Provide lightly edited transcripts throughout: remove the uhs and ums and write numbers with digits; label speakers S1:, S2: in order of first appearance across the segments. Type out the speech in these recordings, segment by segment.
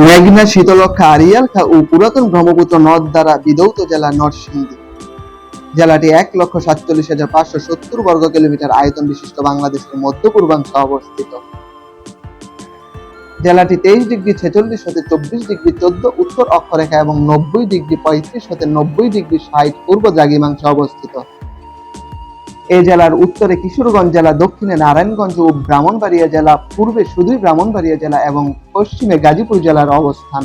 S1: মেঘনা, শীতলক্ষ্যা, আড়িয়ালখা ও পুরাতন ব্রহ্মপুত্র নদ দ্বারা বিধৌত জেলা নরসিংদী। জেলাটি ১,৪৭,৫৭০ বর্গ কিলোমিটার আয়তন বিশিষ্ট বাংলাদেশের মধ্য-পূর্বাংশে অবস্থিত। জেলাটি ২৩°৪৬ হতে ২৪°১৪ উত্তর অক্ষরেখা এবং ৯০°৩৫ হতে ৯০°৬০ পূর্ব দ্রাঘিমাংশে অবস্থিত। এই জেলার উত্তরে কিশোরগঞ্জ জেলা, দক্ষিণে নারায়ণগঞ্জ ও ব্রাহ্মণবাড়িয়া জেলা, পূর্বে শুধুই ব্রাহ্মণবাড়িয়া জেলা এবং পশ্চিমে গাজীপুর জেলার অবস্থান।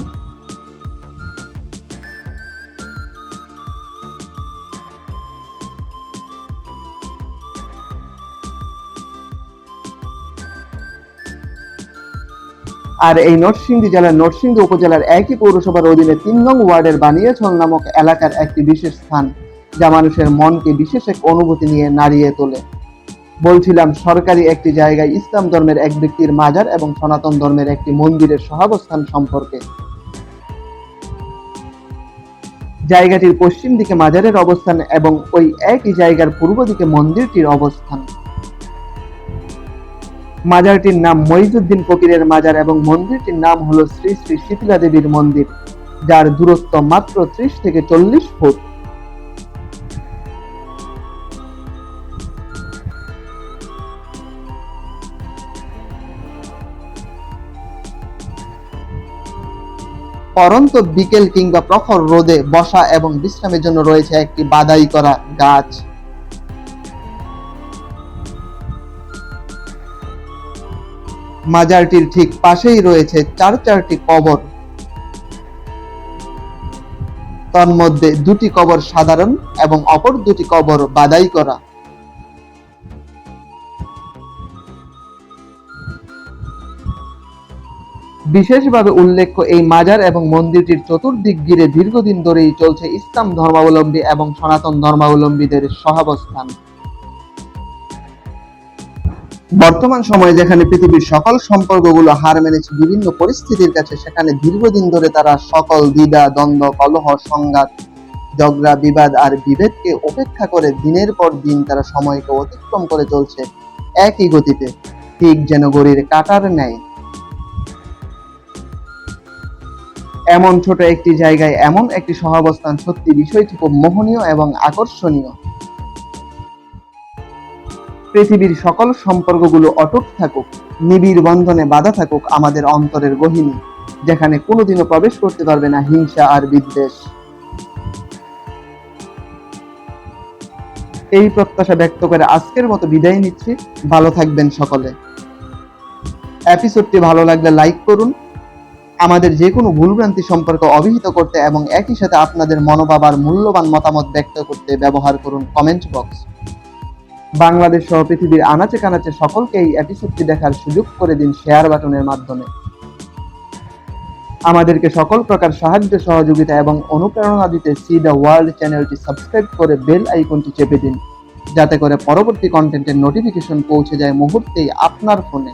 S1: আর এই নরসিংদী জেলার নরসিংদী উপজেলার একই পৌরসভার অধীনে ৩ নং ওয়ার্ডের বানিয়াছল নামক এলাকার একটি বিশেষ স্থান, যা মানুষের মনকে বিশেষ এক অনুভূতি নিয়ে নাড়িয়ে তোলে। বলছিলাম সরকারি একটি জায়গায় ইসলাম ধর্মের এক ব্যক্তির মাজার এবং সনাতন ধর্মের একটি মন্দিরের সহাবস্থান সম্পর্কে। জায়গাটির পশ্চিম দিকে মাজারের অবস্থান এবং ওই একই জায়গার পূর্ব দিকে মন্দিরটির অবস্থান। মাজারটির নাম মইজুদ্দিন ফকিরের মাজার এবং মন্দিরটির নাম হলো শ্রী শ্রী শীতলা দেবীর মন্দির, যার দূরত্ব মাত্র ৩০ থেকে ৪০ ফুট। পরন্ত বিকেল কিংবা প্রখর রোদে বসা এবং বিশ্রামের জন্য রয়েছে একটি বাদাই করা গাছ। মাজারটির ঠিক পাশেই রয়েছে ৪টি কবর। তন্মধ্যে ২টি কবর সাধারণ এবং অপর ২টি কবর বাদাই করা। বিশেষভাবে উল্লেখ্য, এই মাজার এবং মন্দিরটির চতুর্দিক ঘিরে দীর্ঘদিন ধরেই চলছে ইসলাম ধর্মাবলম্বী এবং সনাতন ধর্মাবলম্বীদের সহাবস্থান। বর্তমান সময়ে যেখানে পৃথিবীর সকল সম্পর্কগুলো হার মেনেছে বিভিন্ন পরিস্থিতির কাছে, সেখানে দীর্ঘদিন ধরে তারা সকল দ্বিধা, দ্বন্দ্ব, কলহ, সংঘাত, ঝগড়া, বিবাদ আর বিভেদকে উপেক্ষা করে দিনের পর দিন তারা সময়কে অতিক্রম করে চলছে একই গতিতে, ঠিক যেন ঘড়ির কাঁটার ন্যায়। এমন ছোট একটি জায়গায় এমন একটি সহাবস্থান, সত্যি বিষয়টি খুব মোহনীয় এবং আকর্ষণীয়। পৃথিবীর সকল সম্পর্কগুলো অটুট থাকুক, নিবিড় বন্ধনে বাঁধা থাকুক আমাদের অন্তরের গহীনে, যেখানে কোনোদিনও প্রবেশ করতে পারবে না হিংসা আর বিদ্বেষ। এই প্রত্যাশা ব্যক্ত করে আজকের মতো বিদায় নিচ্ছি। ভালো থাকবেন সকলে। এপিসোডটি ভালো লাগলে লাইক করুন। আমাদের যে কোনো ভুলভ্রান্তি সম্পর্কে অবহিত করতে এবং একই সাথে আপনাদের মনোভাব আর মূল্যবান মতামত ব্যক্ত করতে ব্যবহার করুন কমেন্ট বক্স। বাংলাদেশ সহ পৃথিবীর আনাচে কানাচে সকলকে এই এপিসোডটি দেখার সুযোগ করে দিন শেয়ার বাটনের মাধ্যমে। আমাদেরকে সকল প্রকার সাহায্য, সহযোগিতা এবং অনুপ্রেরণা দিতে সি দ্য ওয়ার্ল্ড চ্যানেলটি সাবস্ক্রাইব করে বেল আইকনটি চেপে দিন, যাতে করে পরবর্তী কন্টেন্টের নোটিফিকেশন পৌঁছে যায় মুহূর্তেই আপনার ফোনে।